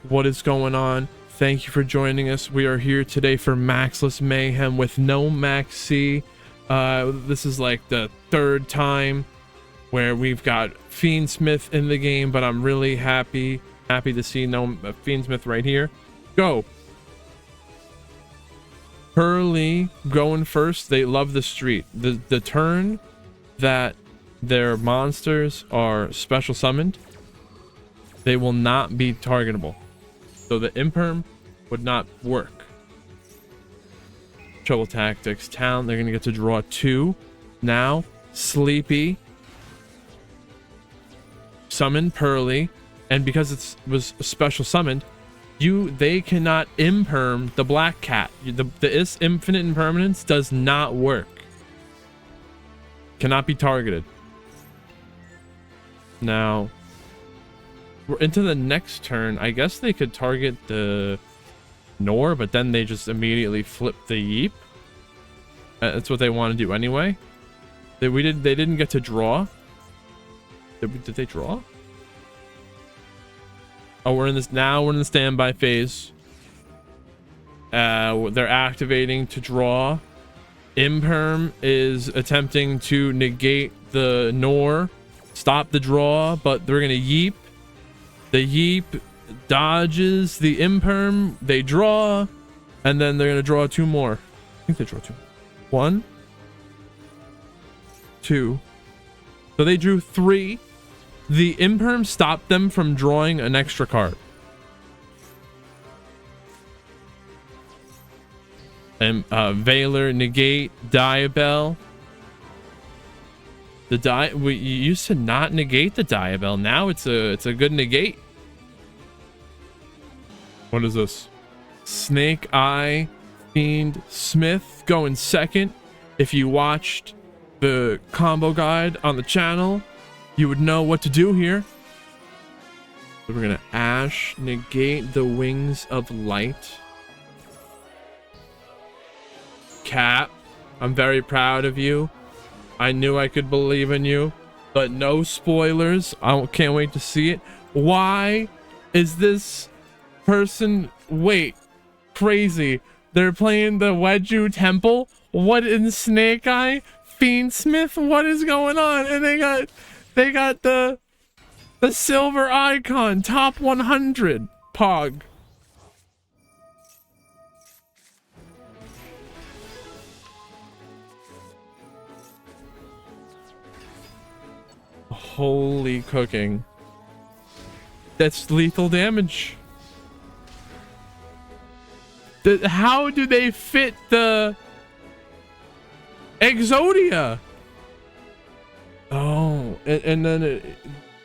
What is going on? Thank you for joining us. We are here today for MAXX-LESS Mayhem with no Maxi. This is like the third time where we've got Fiendsmith in the game, but I'm really happy to see no Fiendsmith right here. Go. Hurley going first. They love the street. The turn that their monsters are special summoned, they will not be targetable. So the imperm would not work. Trouble Tactics Town, they're gonna get to draw 2. Now Sleepy summon Pearly, and because it was special summoned, they cannot imperm the Black Cat. The infinite impermanence does not work. Cannot be targeted. Now we're into the next turn. I guess they could target the Nor, but then they just immediately flip the Yeep. That's what they want to do anyway. They didn't get to draw. Did they draw? Oh, we're in this now. We're in the standby phase. They're activating to draw. Imperm is attempting to negate the Nor, stop the draw, but they're gonna Yeep. The Yeep dodges the imperm. They draw, and then they're gonna draw 2 more. I think they draw 2. 1, 2. So they drew 3. The imperm stopped them from drawing an extra card. And Valor, negate, Diabell. We used to not negate the Diabell. Now it's a good negate. What is this? Snake Eye Fiendsmith going second. If you watched the combo guide on the channel, you would know what to do here. So we're gonna Ash, negate the Wings of Light. Cap, I'm very proud of you. I knew I could believe in you, but no spoilers. I can't wait to see it. Why is this person? Wait, crazy. They're playing the Wedju Temple. What in Snake Eye Fiendsmith? What is going on? And they got the silver icon, top 100 Pog. Holy cooking. That's lethal damage. How do they fit the Exodia? Oh, and then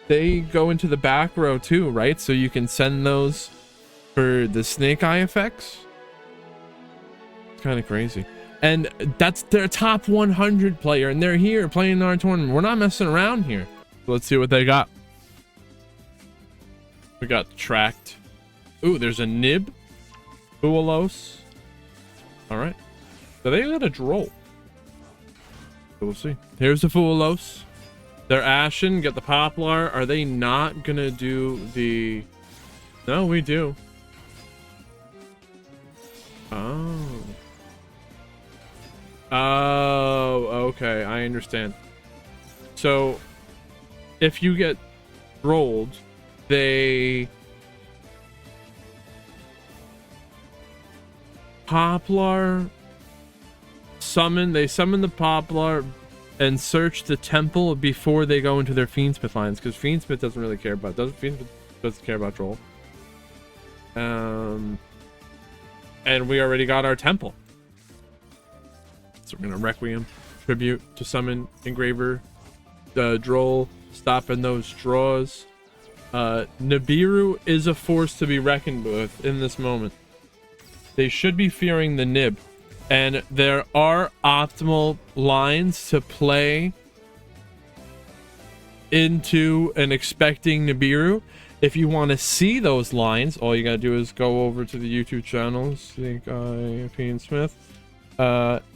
they go into the back row too, right? So you can send those for the Snake Eye effects. It's kind of crazy. And that's their top 100 player, and they're here playing in our tournament. We're not messing around here. Let's see what they got. We got Tracked. Ooh, there's a Nib. Duelist. All right. So they got a Droll. So we'll see. Here's the Duelist. They're Ashen. Get the Poplar. Are they not gonna do the? No, we do. Oh. Oh, okay. I understand. So if you get rolled, they Poplar summon. They summon the Poplar and search the temple before they go into their Fiendsmith lines, because Fiendsmith doesn't really care about. Fiendsmith doesn't care about Droll. And we already got our temple, so we're gonna Requiem, tribute to summon Engraver, Droll, stopping those draws. Nibiru is a force to be reckoned with in this moment. They should be fearing the Nib, and there are optimal lines to play into and expecting Nibiru. If you want to see those lines, all you gotta do is go over to the YouTube channel, Snake Eye Fiendsmith,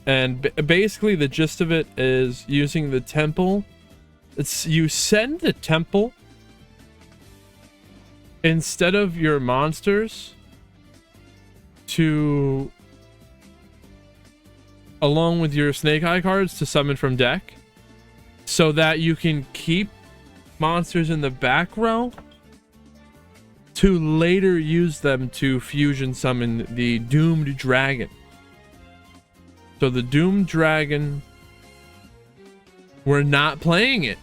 and basically the gist of it is using the temple. You send the temple instead of your monsters to, along with your Snake Eye cards, to summon from deck, so that you can keep monsters in the back row to later use them to fusion summon the Doomed Dragon. So the Doomed Dragon, we're not playing it.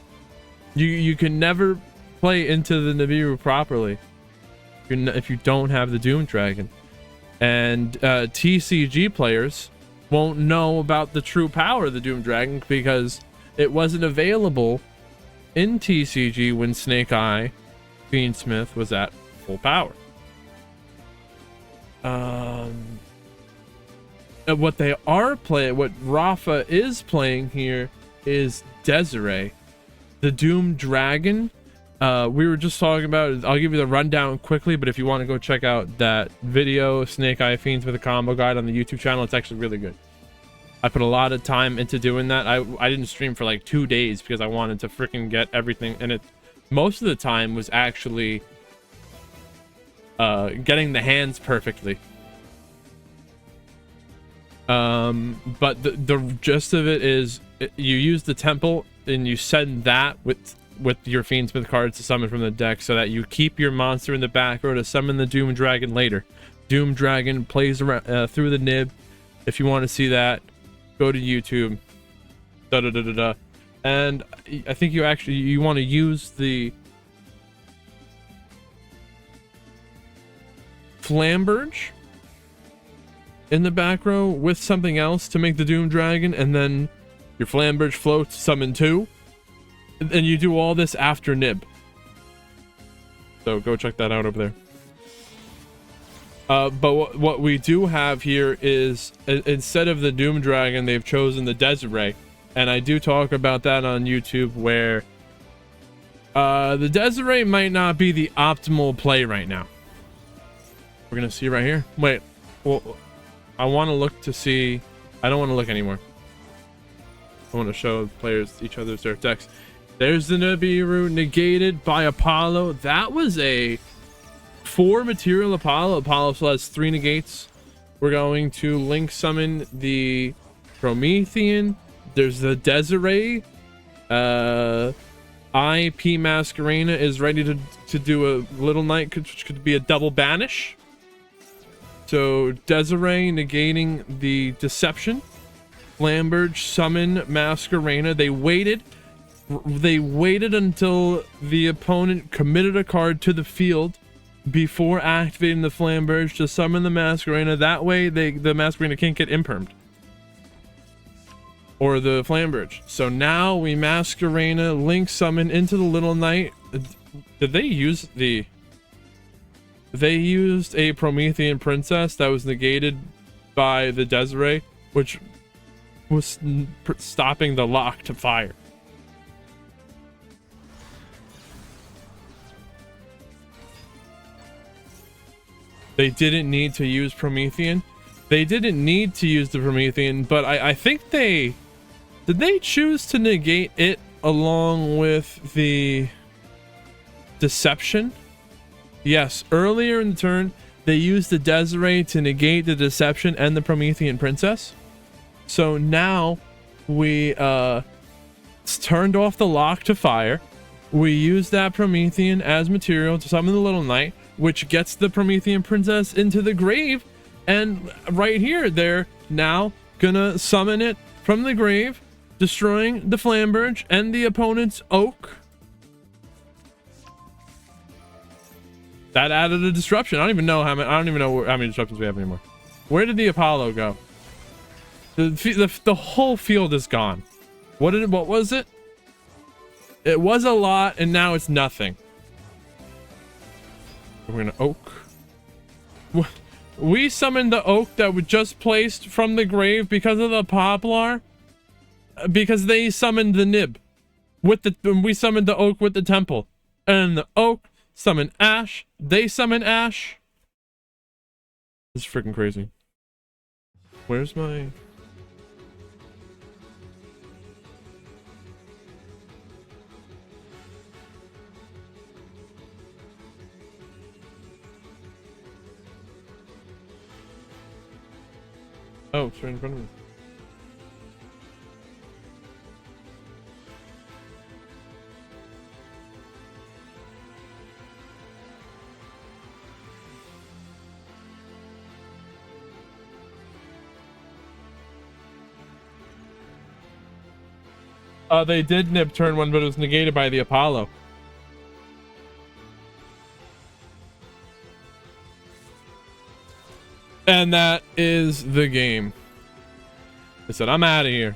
You can never play into the Nibiru properly if you don't have the Doomed Dragon. And TCG players won't know about the true power of the Doomed Dragon because it wasn't available in TCG when Snake Eye Fiendsmith was at full power. What they are playing, what Rafa is playing here, is Desiree, the Doomed Dragon. We were just talking about it. I'll give you the rundown quickly, but if you want to go check out that video, Snake Eye Fiends with a combo guide, on the YouTube channel, it's actually really good. I put a lot of time into doing that. I didn't stream for like 2 days because I wanted to freaking get everything, and it most of the time was actually getting the hands perfectly. But the gist of it is you use the temple and you send that with your Fiendsmith cards to summon from the deck, so that you keep your monster in the back row to summon the Doom Dragon later. Doom Dragon plays around through the nib. If you want to see that, go to YouTube. And I think you want to use the Flamberge in the back row with something else to make the Doom Dragon, and then your Flamberge floats, summon 2, and you do all this after Nib. So go check that out over there. But what we do have here is, instead of the Doom Dragon, they've chosen the Desiree, and I do talk about that on YouTube, where the Desiree might not be the optimal play right now. We're gonna see right here. Wait, well, I want to look to see. I don't want to look anymore. I want to show players each other's their decks. There's the Nibiru negated by Apollo. That was a 4 material Apollo. Apollo still has 3 negates. We're going to link summon the Promethean. There's the Desiree. IP Masquerena is ready to do a Little Knight, which could be a double banish. So Desiree negating the Deception. Flamberge summon Masquerena. They waited until the opponent committed a card to the field before activating the Flamberge to summon the Masquerena. That way the Masquerena can't get impermed, or the Flamberge. So now we Masquerena link summon into the Little Knight. Did they use the... They used a Promethean Princess that was negated by the Desiree, which was stopping the lock to fire. They didn't need to use Promethean. They didn't need to use the Promethean, but I think they... Did they choose to negate it along with the Deception? Yes, earlier in the turn, they used the Desiree to negate the Deception and the Promethean Princess. So now we turned off the lock to fire. We used that Promethean as material to summon the Little Knight, which gets the Promethean Princess into the grave. And right here, they're now gonna summon it from the grave, destroying the Flamberge and the opponent's Oak. That added a disruption. I don't even know how many disruptions we have anymore. Where did the Apollo go? The whole field is gone. What was it? It was a lot, and now it's nothing. We're gonna Oak. We summoned the Oak that was just placed from the grave because of the Poplar, because they summoned the Nib with the. We summoned the Oak with the Temple, and the Oak summon Ash. They summon Ash. This is freaking crazy. Where's my... Oh, it's right in front of me. They did nib turn 1, but it was negated by the Apollo. And that is the game. I said, I'm out of here.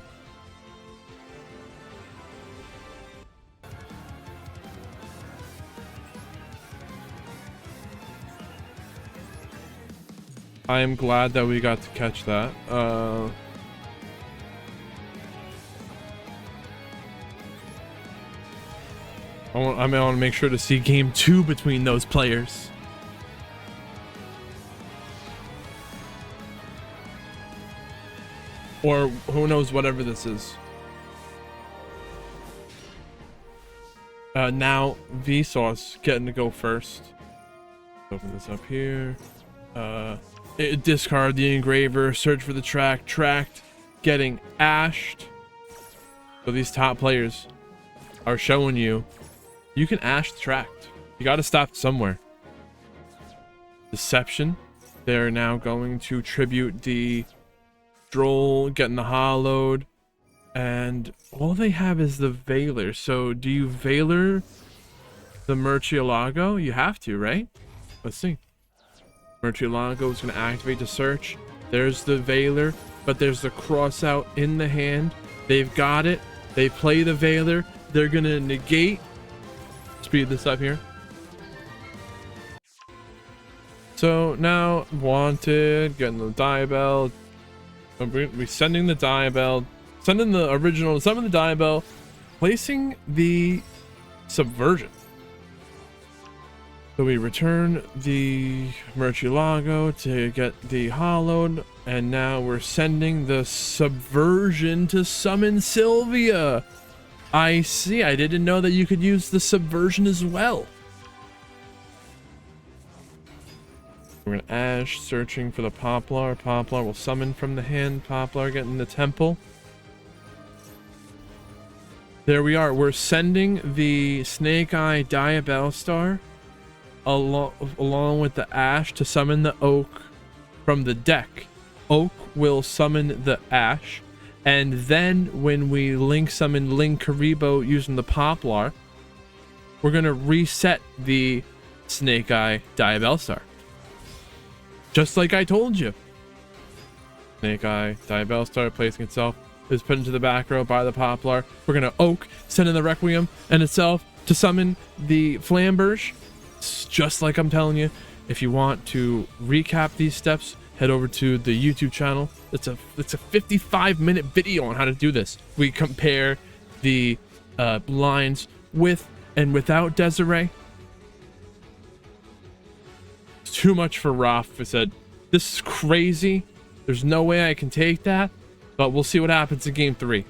I am glad that we got to catch that. I want to make sure to see game 2 between those players. Or who knows, whatever this is. Now Vsauce getting to go first. Open this up here. Discard the engraver, search for the tracked, getting ashed. So these top players are showing you can ash the tracked. You got to stop somewhere. Deception. They're now going to tribute the Droll, getting the hollowed, and all they have is the Veiler. So do you Veiler the Murcielago? You have to, right? Let's see. Murcielago is going to activate the search. There's the Veiler, but there's the cross out in the hand. They've got it. They play the Veiler. They're going to negate. Speed this up here. So now wanted, getting the Diabell. We're sending the Diabell, sending the original, summon the Diabell, placing the Subversion. So we return the Murcielago to get the hollowed, and now we're sending the Subversion to summon Sylvia. I see. I didn't know that you could use the Subversion as well. We're going to Ash, searching for the Poplar. Poplar will summon from the hand. Poplar getting the Temple. There we are. We're sending the Snake Eye Diabell Star along with the Ash to summon the Oak from the deck. Oak will summon the Ash. And then when we summon Linkuriboh using the Poplar, we're going to reset the Snake Eye Diabell Star. Just like I told you. Snake Eye Diabell Star placing itself is put into the back row by the Poplar. We're going to Oak, send in the Requiem and itself to summon the Flamberge. It's just like I'm telling you. If you want to recap these steps, head over to the YouTube channel. It's a 55-minute video on how to do this. We compare the lines with and without Desiree. It's too much for Raph. I said, this is crazy. There's no way I can take that, but we'll see what happens in game 3.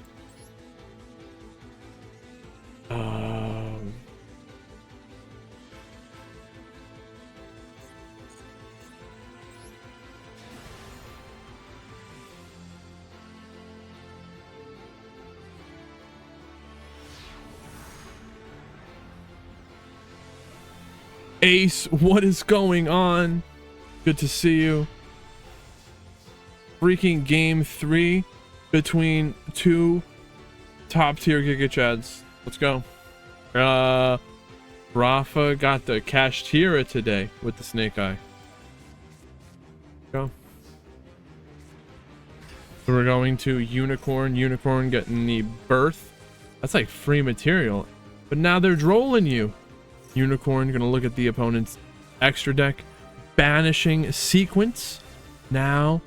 Ace, what is going on? Good to see you. Freaking game 3 between two top tier Giga Chads. Let's go. Rafa got the Kashtira today with the Snake Eye. Go. So we're going to Unicorn. Unicorn getting the Birth. That's like free material. But now they're drolling you. Unicorn gonna look at the opponent's extra deck, banishing Sequence. Now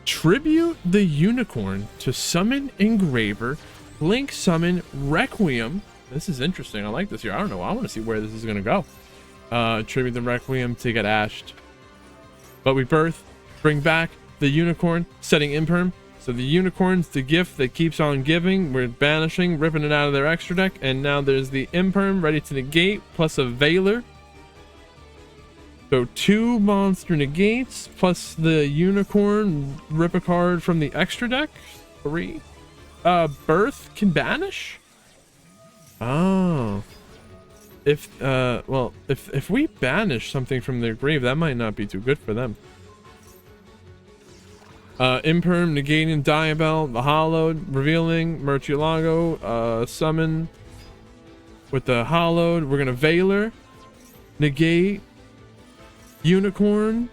tribute the Unicorn to summon Engraver, Link summon Requiem. This is interesting. I like this here. I don't know. I want to see where this is gonna go. Tribute the Requiem to get ashed, but we birth, bring back the Unicorn, setting Imperm. So the Unicorn's the gift that keeps on giving. We're banishing, ripping it out of their extra deck. And now there's the Imperm ready to negate, plus a Veiler. So 2 monster negates plus the unicorn, rip a card from the extra deck. 3. Birth can banish? Oh. Well, if we banish something from their grave, that might not be too good for them. Imperm, negating Diabell, the Hollowed, revealing, Murcielago, summon with the Hollowed. We're gonna Veiler, negate, unicorn.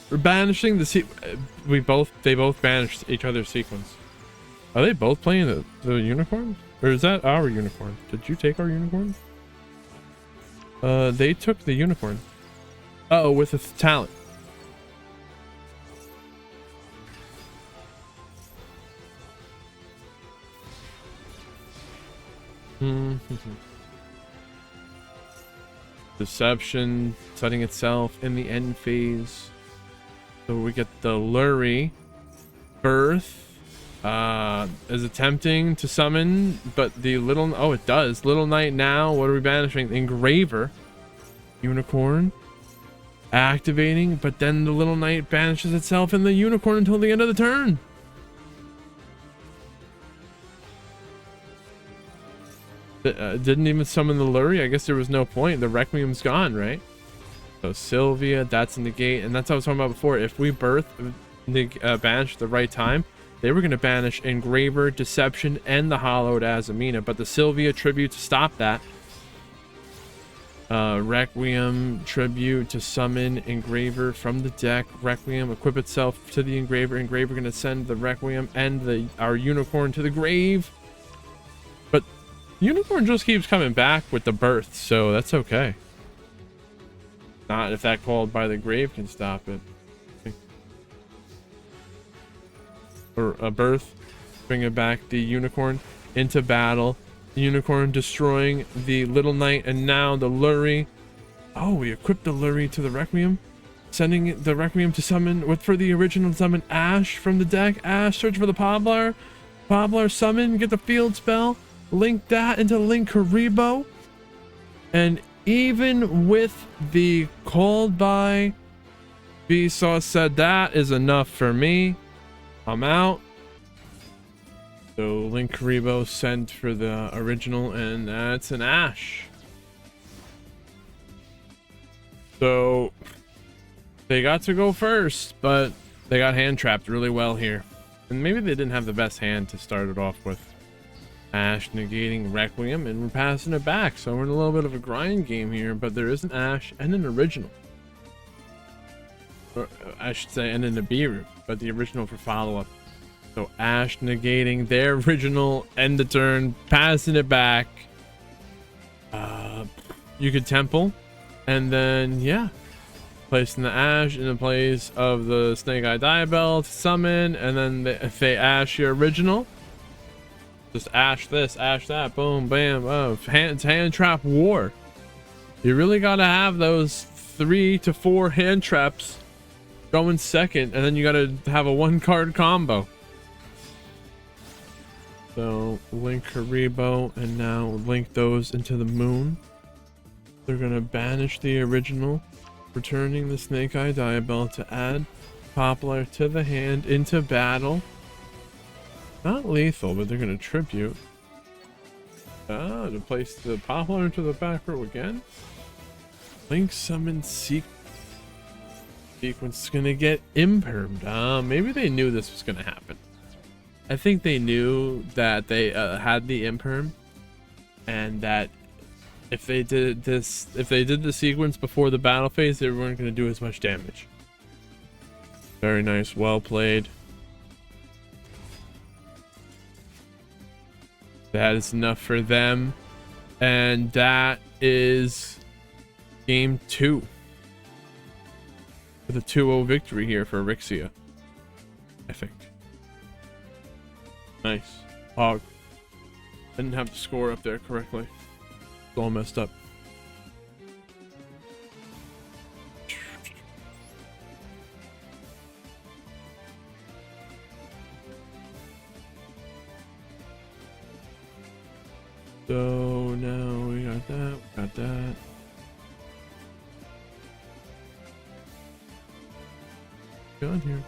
We're banishing the they both banished each other's sequence. Are they both playing the unicorn? Or is that our unicorn? Did you take our unicorn? They took the unicorn. Uh-oh, with a talent. Deception setting itself in the end phase. So we get the Lurie. Birth is attempting to summon, but the little, oh, it does. Little Knight now. What are we banishing? Engraver. Unicorn. Activating, but then the Little Knight banishes itself in the unicorn until the end of the turn. Didn't even summon the Lurie. I guess there was no point. The Requiem's gone, right? So Sylvia, that's a negate, and that's what I was talking about before. If we banish at the right time, they were going to banish Engraver, Deception, and the Hollowed as Amina, but the Sylvia tribute to stop that. Requiem tribute to summon Engraver from the deck. Requiem equip itself to the Engraver. Engraver going to send the Requiem and our unicorn to the grave. But unicorn just keeps coming back with the birth, so that's okay. Not if that called by the grave can stop it. Or a birth, bringing back the unicorn into battle. The unicorn destroying the Little Knight, and now the Lurie. Oh, we equipped the Lurie to the Requiem, sending the Requiem to summon for the original summon Ash from the deck. Ash, search for the Poblar. Poblar summon, get the field spell, link that into Linkuriboh, and even with the called by Vsauce said that is enough for me. I'm out. So Linkuriboh sent for the original, and that's an Ash. So they got to go first, but they got hand trapped really well here. And maybe they didn't have the best hand to start it off with. Ash negating Requiem, and we're passing it back. So we're in a little bit of a grind game here, but there is an Ash and an original. Or I should say, and a Nibiru, but the original for follow-up. So Ash negating their original, end the turn, passing it back. You could Temple, and then, yeah, placing the Ash in the place of the Snake Eye Diabell to summon, and then if they Ash your original, just Ash this, Ash that, boom, bam, oh, hand trap war. You really gotta have those 3 to 4 hand traps going second, and then you gotta have a 1-card combo. So Linkuriboh, and now link those into the moon. They're gonna banish the original, returning the Snake Eye Diabell to add Poplar to the hand into battle. Not lethal, but they're gonna tribute. To place the Poplar into the back row again. Link summon sequence is gonna get impermed. Maybe they knew this was gonna happen. I think they knew that they had the imperm, and that if they did the sequence before the battle phase, they weren't gonna do as much damage. Very nice, well played. That is enough for them, and that is game 2 with a 2-0 victory here for Rixia, I think. Nice. Hog. Didn't have the score up there correctly. It's all messed up. So now we got that, Going here.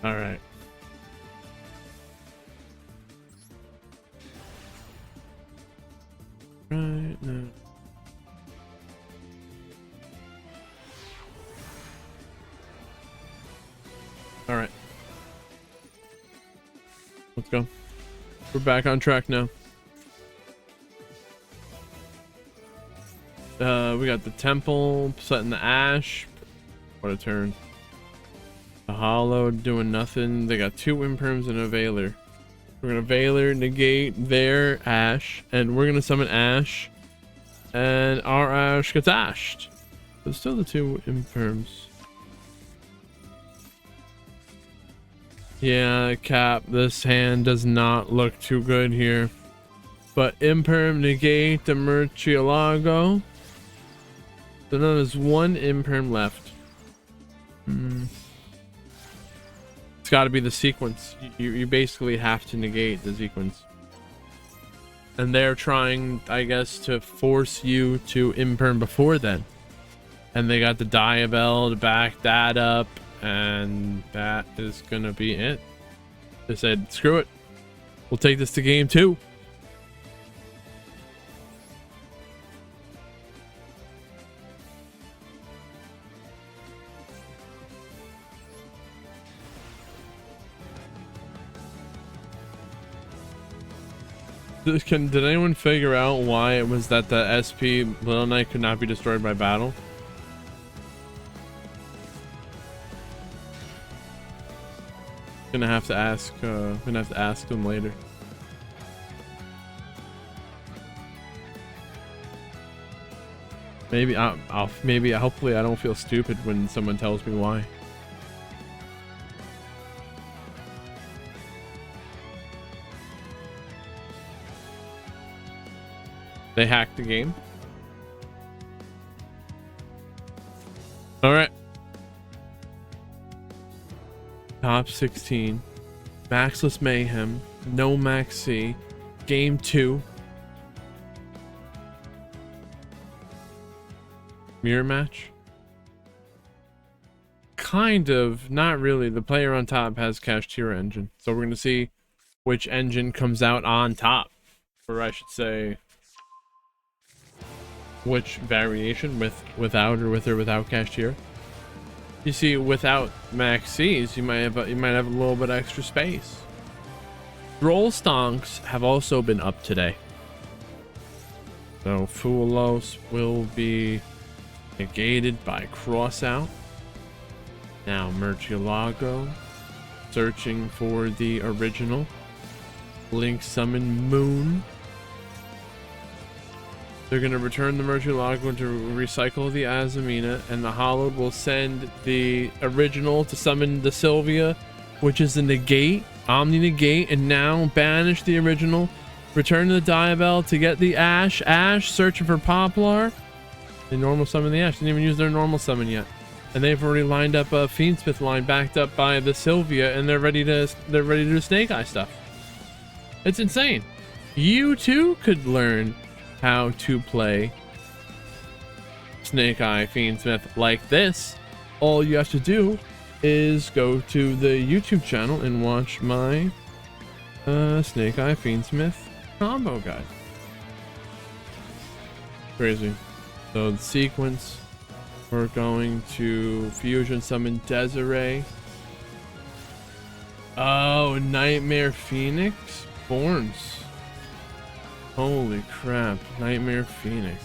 All right. Right now. All right. Let's go. We're back on track now. We got the temple setting the ash. What a turn. The hollow doing nothing. They got 2 imperms and a veiler. We're gonna veiler negate their ash, and we're gonna summon ash, and our ash gets ashed. But still the 2 imperms. Yeah, Cap, this hand does not look too good here. But imperm negate the Murcielago. So now there's 1 imperm left. It's got to be the sequence. You basically have to negate the sequence. And they're trying, I guess, to force you to imperm before then. And they got the Diabell to back that up. And that is going to be it. They said, screw it. We'll take this to game 2. Did anyone figure out why it was that the SP Little Knight could not be destroyed by battle? Gonna have to ask them later. Maybe hopefully I don't feel stupid when someone tells me why. They hacked the game. All right. Top 16. MAXX-LESS Mayhem. No MAXX-C. Game 2. Mirror match. Kind of. Not really. The player on top has Kashtira engine. So we're going to see which engine comes out on top. Or I should say, which variation, without Kashtira. You see, without MAXX-Cs, you might have a little bit extra space. Roll stonks have also been up today. So Fuelos will be negated by crossout. Now Murcielago searching for the original. Link summon Moon. They're going to return the Murcielago to recycle the Azamina, and the Hollowed will send the original to summon the Sylvia, which is the negate, Omni negate, and now banish the original. Return to the Diabell to get the Ash. Ash searching for Poplar. They normal summon the Ash. Didn't even use their normal summon yet. And they've already lined up a Fiendsmith line backed up by the Sylvia, and they're ready to do Snake Eye stuff. It's insane. You too could learn how to play Snake Eye Fiendsmith like this. All you have to do is go to the YouTube channel and watch my Snake Eye Fiendsmith combo guide. Crazy. So the sequence, we're going to fusion summon Desiree. Oh, Nightmare Phoenix Borns. Holy crap, Nightmare Phoenix.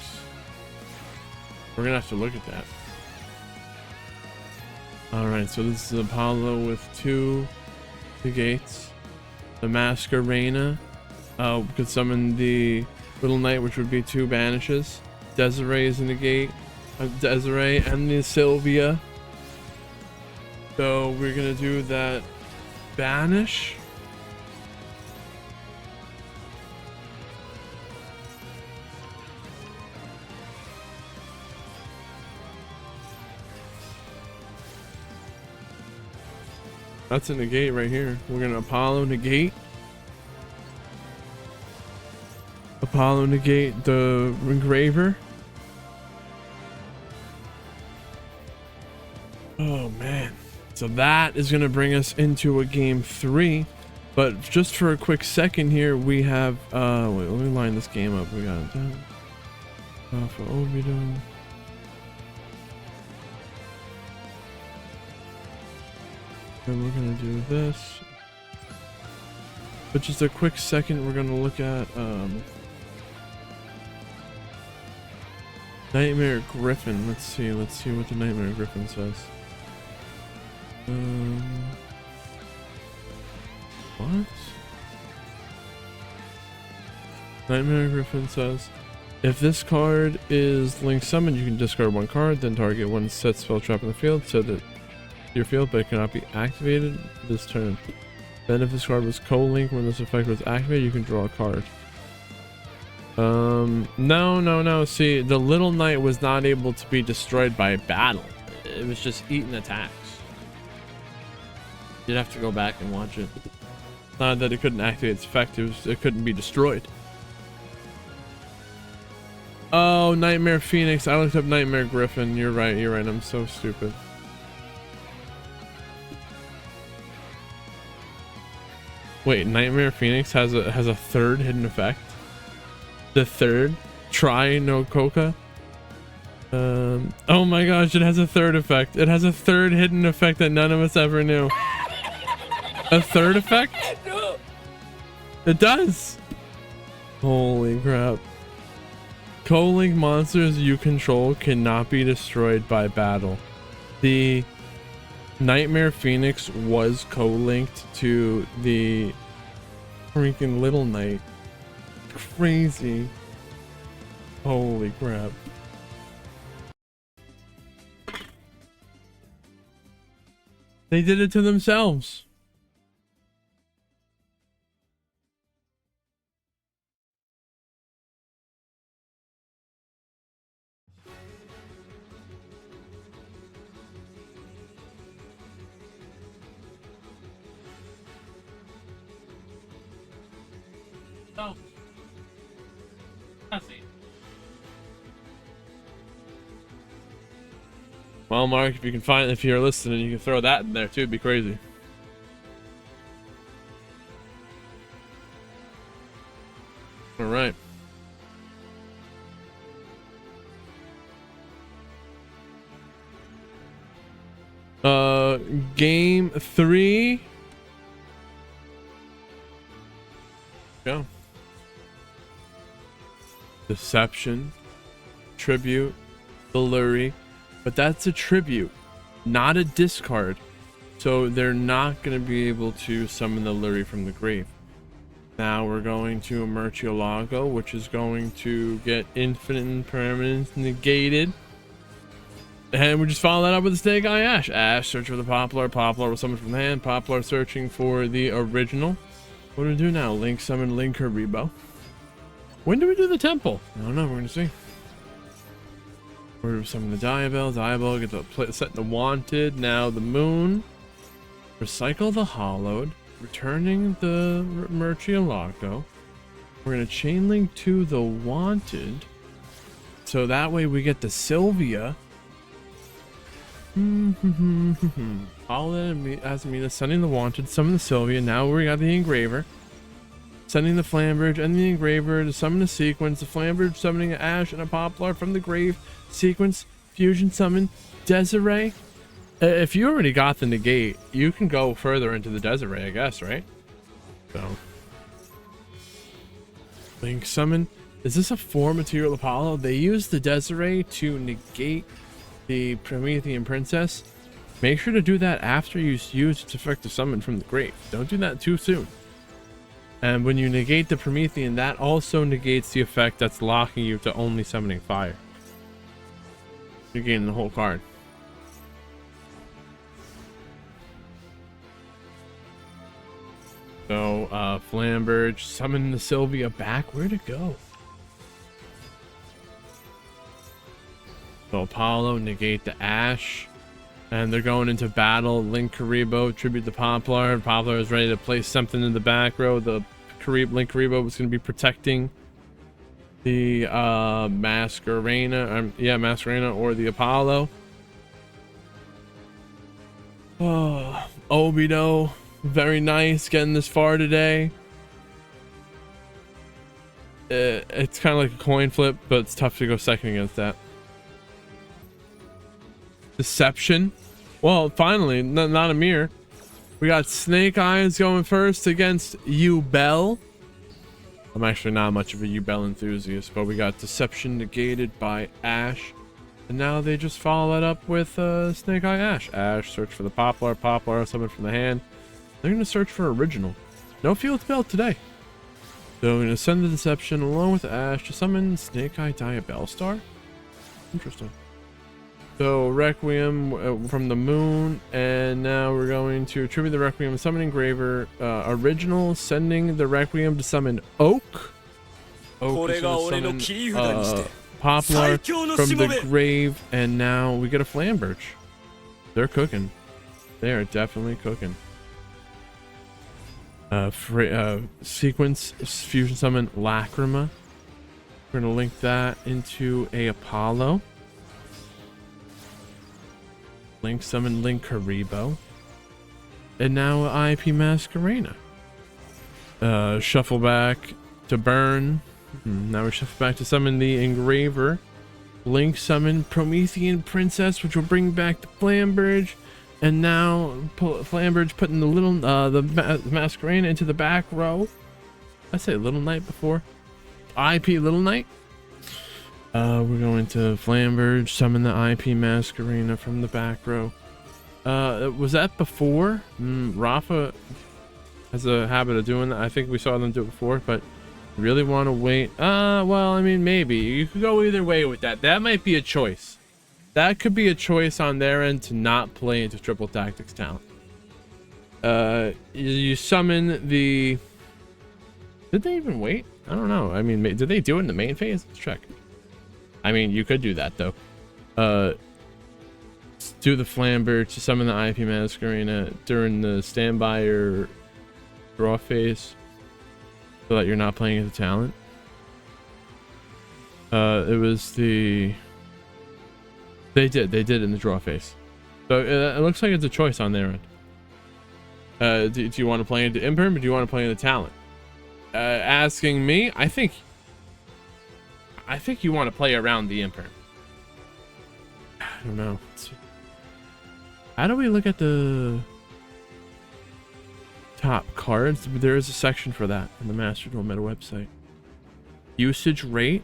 We're gonna have to look at that. Alright, so this is Apollo with 2 negates. The Masquerena could summon the Little Knight, which would be 2 banishes. Desiree is a negate. Desiree and the Sylvia. So we're gonna do that banish. That's a negate right here. We're gonna Apollo negate. Apollo negate the engraver. Oh man. So that is going to bring us into a game 3. But just for a quick second here, we have wait, let me line this game up. We got for Obito. And we're gonna do this. But just a quick second, we're gonna look at Nightmare Griffin. Let's see what the Nightmare Griffin says. What? Nightmare Griffin says, if this card is link summoned, you can discard one card, then target one set spell trap in the field, so that your field, but it cannot be activated this turn. Then if this card was co-linked when this effect was activated, you can draw a card. No. See, the Little Knight was not able to be destroyed by battle. It was just eating attacks. You'd have to go back and watch it. It's not that it couldn't activate its effect, it couldn't be destroyed. Oh, Nightmare Phoenix. I looked up Nightmare Griffin. You're right. I'm so stupid. Wait, Nightmare Phoenix has a third hidden effect. The third, Try no Coca. Oh my gosh, it has a third effect. It has a third hidden effect that none of us ever knew. A third effect? It does. Holy crap. Co-link monsters you control cannot be destroyed by battle. The Nightmare Phoenix was co-linked to the freaking Little Knight. Crazy. Holy crap. They did it to themselves. Oh. I see. Well, Mark, if you can find, if you're listening, you can throw that in there too. It'd be crazy. All right. Game 3. Go. Deception, tribute, Baluri, but that's a tribute, not a discard, so they're not going to be able to summon the Luri from the grave. Now we're going to Murcielago, which is going to get infinite impermanence negated, and we just follow that up with the Snake Eye Ash. Ash search for the Poplar, Poplar will summon from the hand, Poplar searching for the original. What do we do now? Link summon Link Haribo. When do we do the temple? I don't know. We're gonna see. We're summon the Diabell. Diabell get the set the wanted. Now the moon. Recycle the hollowed. Returning the Murcielago. We're gonna chain link to the wanted. So that way we get the Sylvia. All that as me sending the wanted. Summon the Sylvia. Now we got the engraver. Sending the Flambridge and the engraver to summon a sequence. The Flambridge summoning an Ash and a Poplar from the grave. Sequence, fusion summon, Desiree. If you already got the negate, you can go further into the Desiree, I guess, right? So. Link summon. Is this a 4 material Apollo? They use the Desiree to negate the Promethean Princess. Make sure to do that after you use its effective summon from the grave. Don't do that too soon. And when you negate the Promethean, that also negates the effect that's locking you to only summoning fire. Negating the whole card. So, Flambridge, summon the Sylvia back. Where'd it go? So, Apollo, negate the Ash. And they're going into battle. Link Haribo, tribute the Poplar. Poplar is ready to place something in the back row. The Link Haribo was going to be protecting the Masquerena, yeah, Masquerena or the Apollo. Oh, Obito, very nice getting this far today. It's kind of like a coin flip, but it's tough to go second against that. Deception. Well, finally, not a mirror. We got Snake Eyes going first against Bell. I'm actually not much of a Bell enthusiast, but we got Deception negated by Ash. And now they just follow that up with Snake Eye Ash. Ash, search for the Poplar. Poplar, summon from the hand. They're going to search for Original. No Field Belt today. So I'm going to send the Deception along with Ash to summon Snake Eye Diabellstar. Interesting. So Requiem from the moon, and now we're going to tribute the Requiem, summon Engraver, Original, sending the Requiem to summon Oak. Oak is going to summon Poplar from the grave, and now we get a Flamberge. They're cooking. They are definitely cooking. Sequence fusion summon Lacrima. We're gonna link that into a Apollo. Link summon Link Haribo. And now IP Masquerena. Shuffle back to burn. Now we shuffle back to summon the Engraver. Link summon Promethean Princess, which will bring back the Flamberge. And now Flamberge putting the little Masquerena into the back row. I say Little Knight before. IP Little Knight. We're going to Flamberge, summon the IP Masquerena from the back row. Was that before? Rafa has a habit of doing that. I think we saw them do it before, but really want to wait. Well, I mean, maybe. You could go either way with that. That might be a choice. That could be a choice on their end to not play into Triple Tactics talent. You summon the... Did they even wait? I don't know. I mean, did they do it in the main phase? Let's check. I mean, you could do that, though. Do the Flamberge to summon the IP Masquerena during the standby or draw phase so that you're not playing as a talent. It was the... They did in the draw phase. So it looks like it's a choice on their end. Do you want to play into Imperm or do you want to play into talent? Asking me, I think you want to play around the Imperm. I don't know. How do we look at the top cards? There is a section for that on the Master Duel Meta website. Usage rate.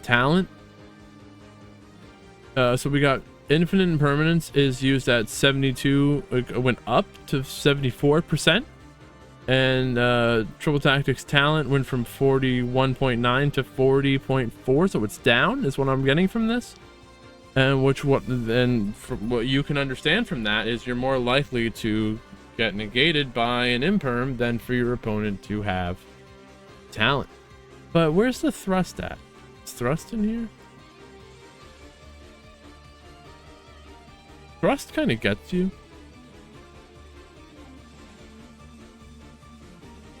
Talent. So we got Infinite Impermanence is used at 72. It went up to 74%. And Triple Tactics Talent went from 41.9 to 40.4, so it's down is what I'm getting from this. And from what you can understand from that is you're more likely to get negated by an Imperm than for your opponent to have talent. But where's the thrust at? Is thrust in here? Thrust kind of gets you.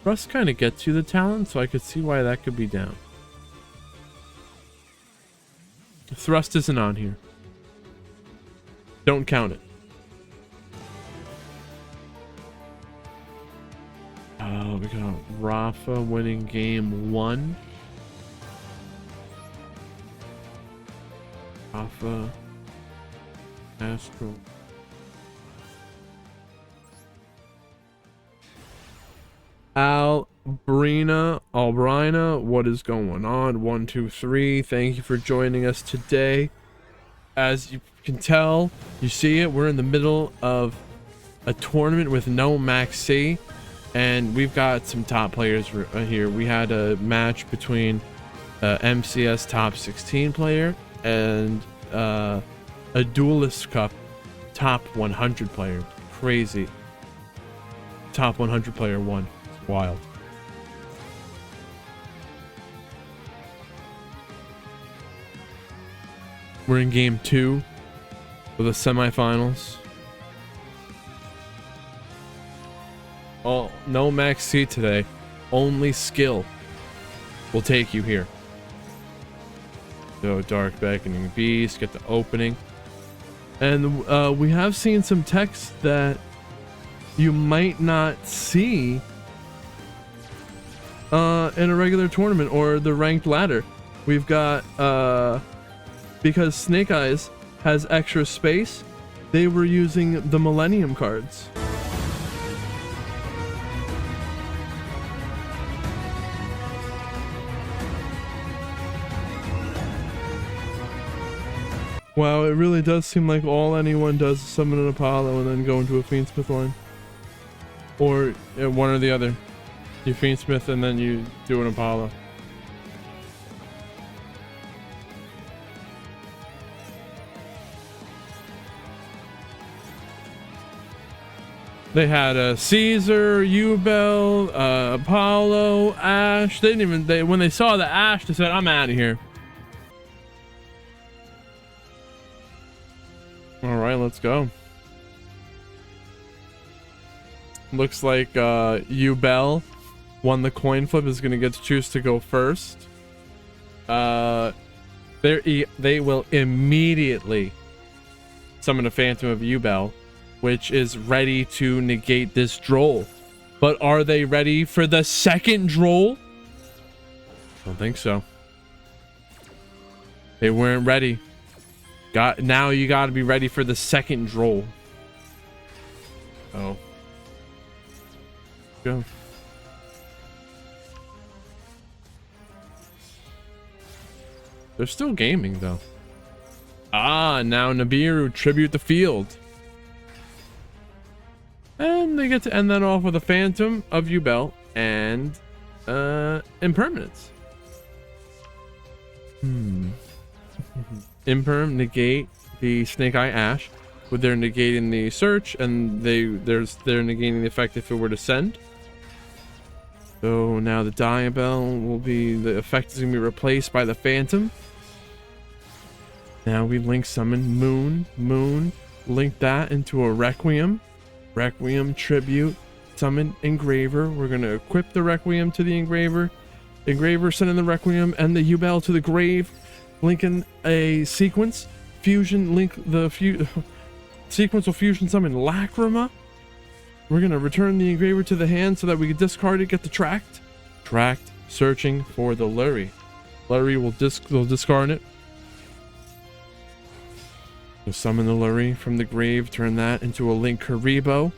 Thrust kind of gets you the talent, so I could see why that could be down. Thrust isn't on here. Don't count it. We got Rafa winning game 1. Rafa. Astral. Albrina, what is going on? 1, 2, 3. Thank you for joining us today. As you can tell, you see it, we're in the middle of a tournament with no MAXX-LESS, and we've got some top players here. We had a match between MCS top 16 player and a Duelist Cup top 100 player. Crazy. Top 100 player won. It's wild. We're in game 2 of the semifinals. Oh, no max C today. Only skill will take you here. So Dark Beckoning Beast, get the opening. And we have seen some text that you might not see in a regular tournament or the ranked ladder. We've got because Snake Eyes has extra space, they were using the Millennium cards. Wow, it really does seem like all anyone does is summon an Apollo and then go into a Fiendsmith line. Or one or the other. You Fiendsmith and then you do an Apollo. They had a Caesar, Yubel, Apollo, Ash. They didn't even, when they saw the Ash, they said, I'm out of here. All right, let's go. Looks like Yubel won the coin flip, is going to get to choose to go first. They will immediately summon a Phantom of Yubel, which is ready to negate this Droll. But are they ready for the second Droll? Don't think so. They weren't ready. Now you got to be ready for the second Droll. Oh. Go. They're still gaming though. Ah, now Nibiru tribute the field. And they get to end that off with a Phantom of Yubel and Impermanence. Imperm negate the Snake Eye Ash, with their negating the search, and they're negating the effect if it were to send. So now the Diabell will be, the effect is gonna be replaced by the Phantom. Now we link summon Moon, link that into a Requiem tribute, summon Engraver. We're gonna equip the Requiem to the Engraver, send in the Requiem and the Yubel to the grave, linking a sequence, fusion, link the sequence will fusion summon Lacrima. We're gonna return the Engraver to the hand so that we can discard it, get the tracked, searching for the Lurie. Lurie will discard it. We'll summon the Lurie from the grave, turn that into a Link Karibo.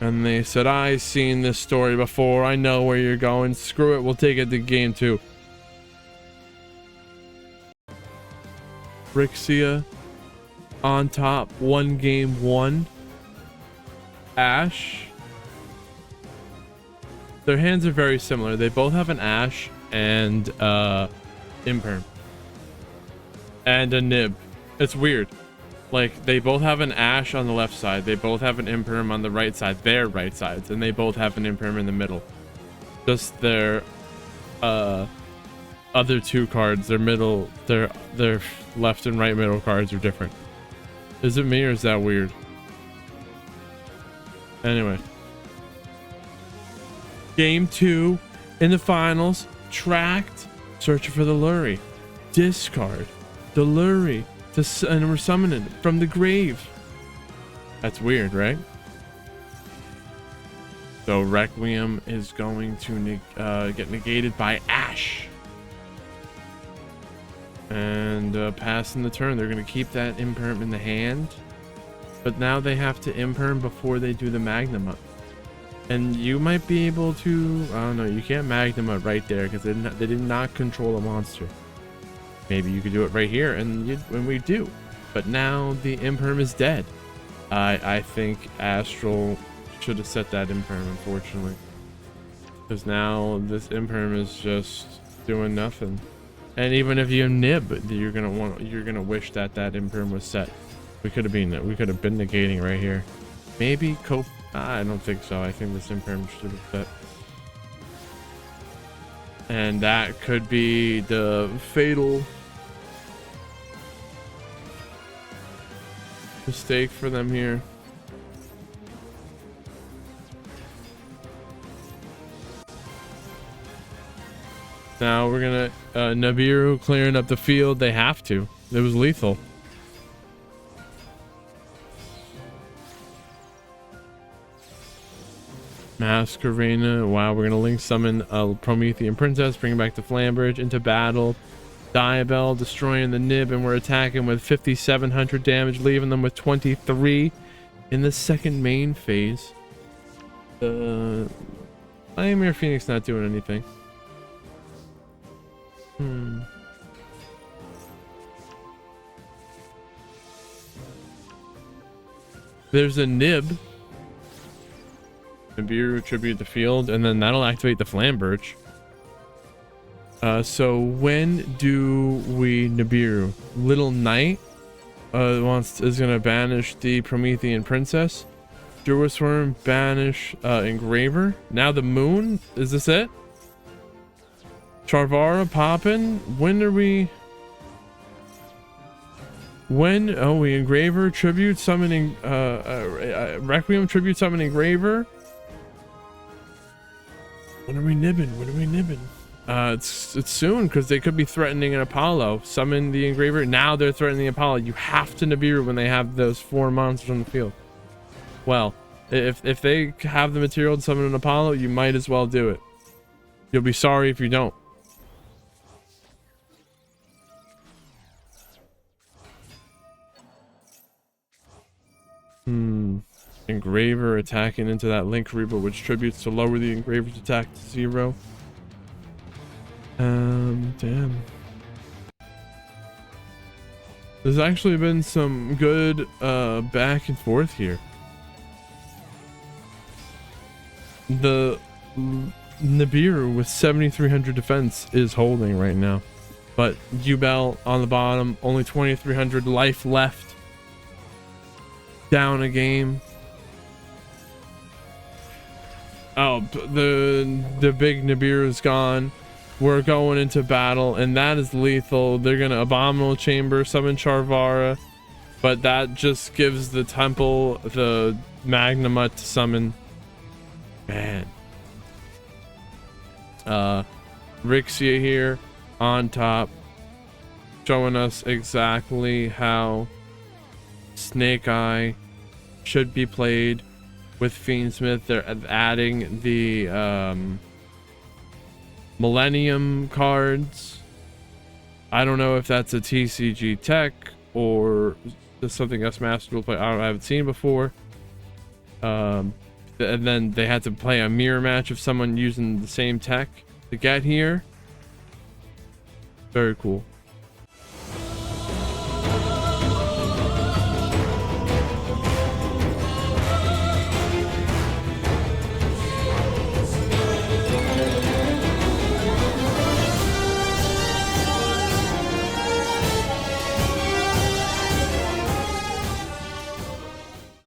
And they said, I've seen this story before, I know where you're going, screw it, we'll take it to game 2. Brixia on top, 1 game 1. Ash. Their hands are very similar. They both have an Ash and Imperm. And a Nib. It's weird. Like, they both have an Ash on the left side. They both have an Imperm on the right side. Their right sides. And they both have an Imperm in the middle. Just their other 2 cards, their left and right middle cards are different. Is it me or is that weird? Anyway. Game 2 in the finals. Tracked. Searching for the Lurie. Discard the Lurie. And we're summoning it from the grave. That's weird, right? So Requiem is going to get negated by Ash. And passing the turn, they're going to keep that Imperm in the hand. But now they have to Imperm before they do the Magnum up. And you might be able to... I don't know, you can't Magnum up right there because they did not control a monster. Maybe you could do it right here, and we do. But now the Imperm is dead. I think Astral should have set that Imperm, unfortunately. Because now this Imperm is just doing nothing. And even if you nib, you're gonna wish that Imperm was set. We could have been negating right here. Maybe cope. I don't think so. I think this Imperm should have set. And that could be the fatal mistake for them here. Now we're gonna Nibiru clearing up the field. They have to. It was lethal. Masquerena. Wow, we're gonna link summon a Promethean Princess, bring back the Flambridge into battle. Diabell destroying the Nib, and we're attacking with 5,700 damage, leaving them with 23 in the second main phase. Nightmare Phoenix not doing anything. There's a Nib. Nibiru tribute the field, and then that'll activate the Flambridge. So when do we Nibiru? Little Knight is gonna banish the Promethean Princess. Duelist Worm banish Engraver. Now the Moon. Is this it? Charvara poppin'. When are we? When? Oh, we Engraver tribute summoning Requiem tribute summoning Engraver. When are we nibbing? When are we nibbing? It's soon, because they could be threatening an Apollo. Summon the Engraver. Now they're threatening the Apollo. You have to Nibiru when they have those 4 monsters on the field. Well, if they have the material to summon an Apollo, you might as well do it. You'll be sorry if you don't. Engraver attacking into that Link Reaper, which tributes to lower the Engraver's attack to 0. Damn. There's actually been some good back and forth here. The Nibiru with 7,300 defense is holding right now, but Yubel on the bottom, only 2,300 life left. Down a game. Oh, the big Nibiru is gone. We're going into battle, and that is lethal. They're gonna Abominable Chamber, summon Charvara, but that just gives the temple the Magnamut to summon. Man. Rixia here on top, showing us exactly how Snake Eye should be played with Fiendsmith. They're adding the Millennium cards. I don't know if that's a TCG tech or something us Masters will play. I haven't seen before. And then they had to play a mirror match of someone using the same tech to get here. Very cool.